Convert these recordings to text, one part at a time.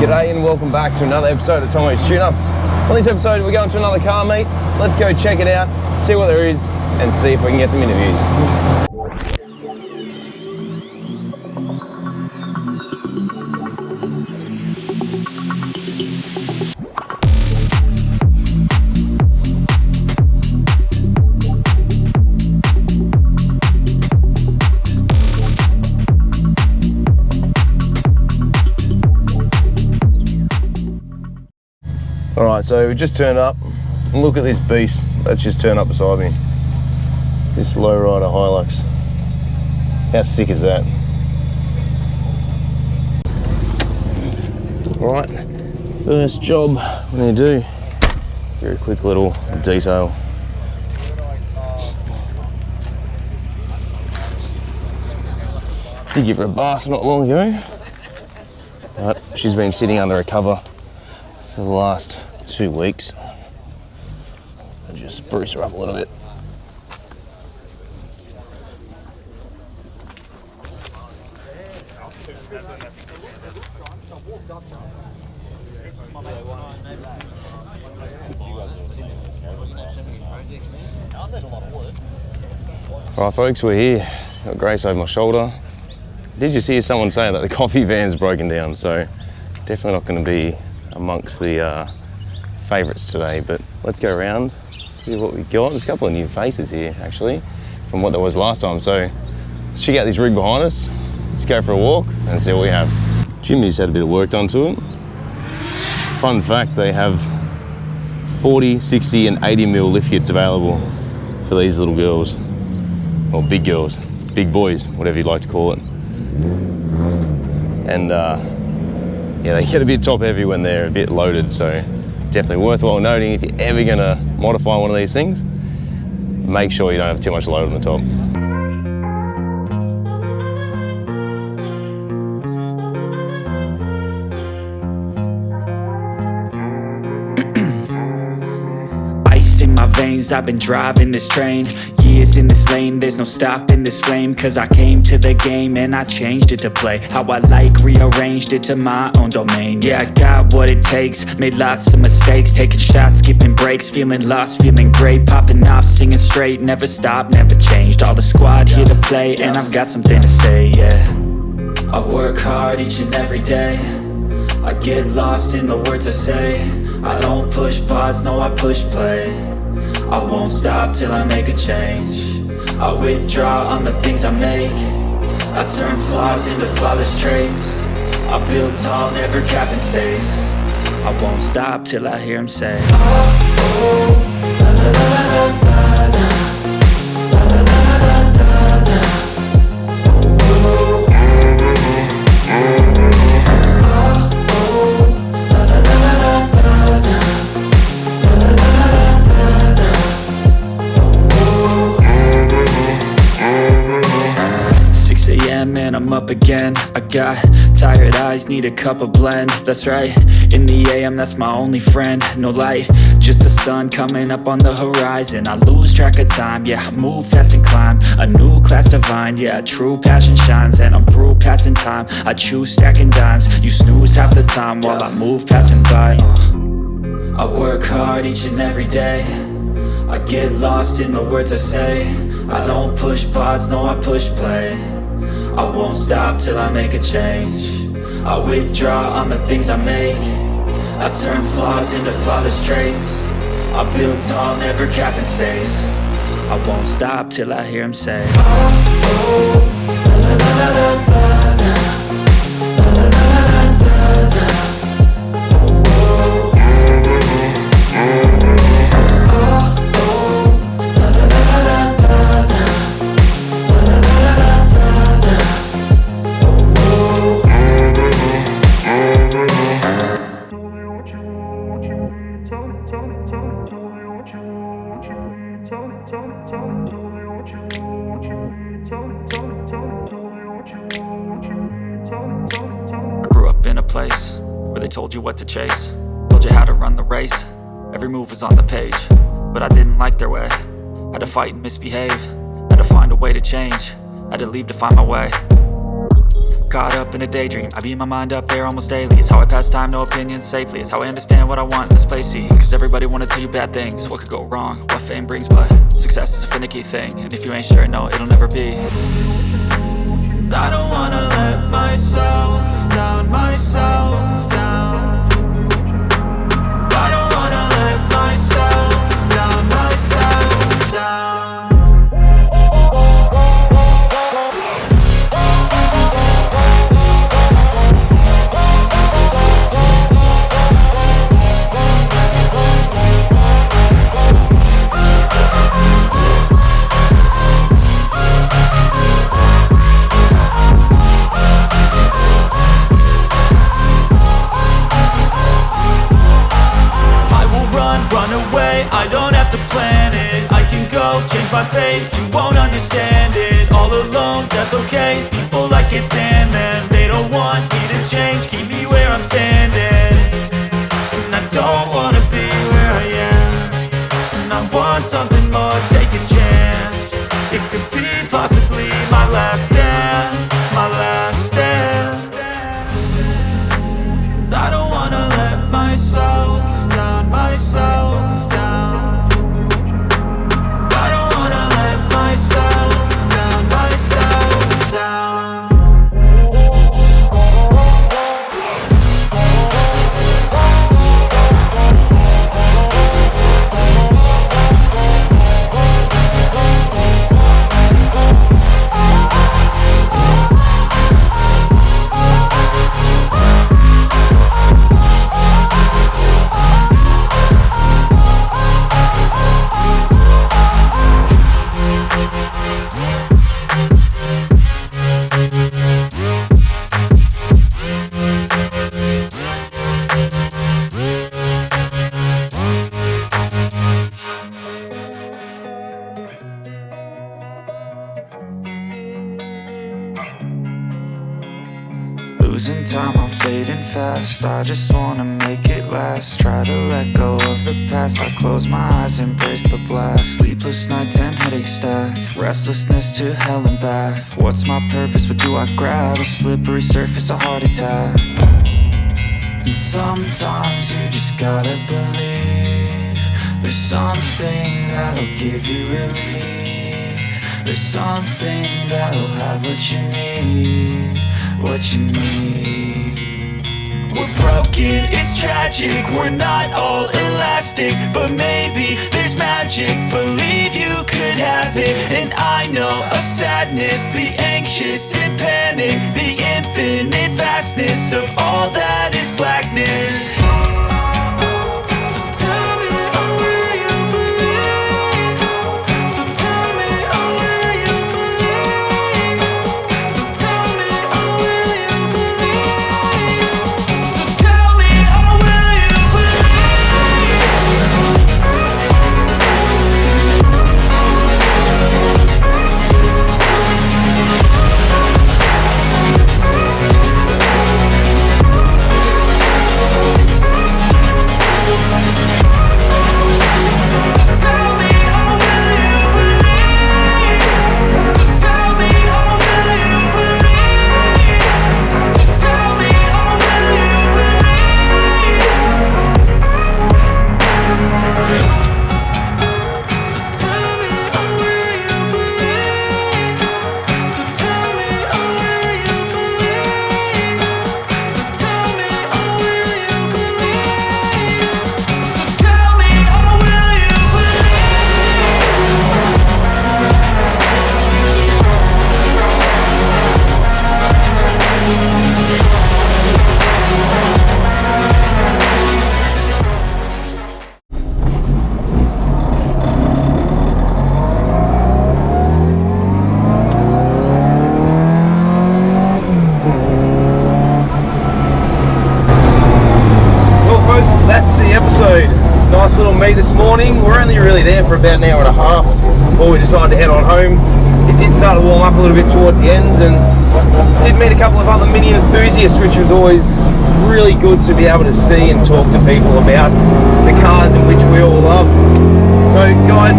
G'day and welcome back to another episode of Tomo's Tune-Ups. On this episode we're going to another car meet. Let's go check it out, see what there is, and see if we can get some interviews. Alright, so we just turned up, and look at this beast that's just turned up beside me. This lowrider Hilux. How sick is that? Alright, first job I'm going to do, very quick little detail. Did give her a bath not long ago, but she's been sitting under a cover for the last 2 weeks. I'll just spruce her up a little bit. Alright folks, we're here. Got Grace over my shoulder. Did just hear someone say that the coffee van's broken down, so definitely not going to be amongst the favourites today, but let's go around, see what we got. There's a couple of new faces here actually from what there was last time, so let's check out this rig behind us. Let's go for a walk and see what we have. Jimmy's had a bit of work done to it. Fun fact, they have 40, 60 and 80 mil lift kits available for these little girls, or big girls, big boys, whatever you'd like to call it. And yeah, they get a bit top heavy when they're a bit loaded, so definitely worthwhile noting if you're ever gonna modify one of these things, make sure you don't have too much load on the top. Ice in my veins, I've been driving this train. Years in this lane, there's no stopping this flame. Cause I came to the game and I changed it to play how I like, rearranged it to my own domain. Yeah, I got what it takes, made lots of mistakes, taking shots, skipping breaks, feeling lost, feeling great, popping off, singing straight, never stopped, never changed. All the squad here to play and I've got something to say, yeah. I work hard each and every day, I get lost in the words I say. I don't push pause, no I push play. I won't stop till I make a change. I withdraw on the things I make. I turn flaws into flawless traits. I build tall, never capped in space. I won't stop till I hear him say, oh, oh, la, la, la, la, la, la, la, la, la, la, la, la, oh, oh. And I'm up again. I got tired eyes, need a cup of blend. That's right, in the AM, that's my only friend. No light, just the sun coming up on the horizon. I lose track of time, yeah, I move fast and climb a new class divine, yeah, true passion shines. And I'm through passing time, I choose stacking dimes. You snooze half the time while I move passing by. I work hard each and every day, I get lost in the words I say. I don't push pause, no I push play. I won't stop till I make a change. I withdraw on the things I make. I turn flaws into flawless traits. I build tall, never capped in space. I won't stop till I hear him say, oh, oh, la, la, la, la, la, la, la, la, la, la, la, la, oh, oh. Place where they told you what to chase, told you how to run the race. Every move was on the page, but I didn't like their way. Had to fight and misbehave, had to find a way to change, had to leave to find my way. Caught up in a daydream, I beat my mind up there almost daily. It's how I pass time, no opinions safely. It's how I understand what I want in this place, see. Cause everybody wanna tell you bad things. What could go wrong, what fame brings, but success is a finicky thing. And if you ain't sure, no, it'll never be. I don't wanna let myself down, myself down. I don't wanna let myself down, myself down. I don't have to plan it, I can go change my fate. You won't understand it, all alone, that's okay. People, I can't stand them, they don't want me to change. Keep me where I'm standing, and I don't wanna be where I am. And I want something more, take a chance. It could be possibly my last dance, my last dance. I don't wanna let myself down, myself down. Losing time, I'm fading fast. I just wanna make it last. Try to let go of the past. I close my eyes, embrace the blast. Sleepless nights and headaches stack. Restlessness to hell and back. What's my purpose? What do I grab? A slippery surface, a heart attack. And sometimes you just gotta believe there's something that'll give you relief. There's something that'll have what you need, what you need. We're broken, it's tragic, we're not all elastic, but maybe there's magic, believe you could have it. And I know of sadness, the anxious and panic, the infinite vastness of all that is blackness. Nice little meet this morning. We're only really there for about an hour and a half before we decided to head on home. It did start to warm up a little bit towards the end, and did meet a couple of other mini enthusiasts, which was always really good to be able to see and talk to people about the cars in which we all love. So guys,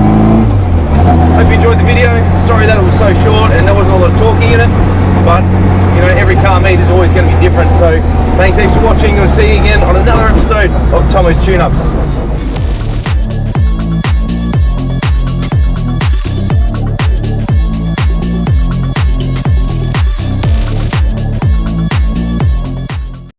hope you enjoyed the video. Sorry that it was so short and there wasn't a lot of talking in it. but you know, every car meet is always going to be different. So thanks heaps for watching. We'll see you again on another episode of Tomo's Tune-Ups.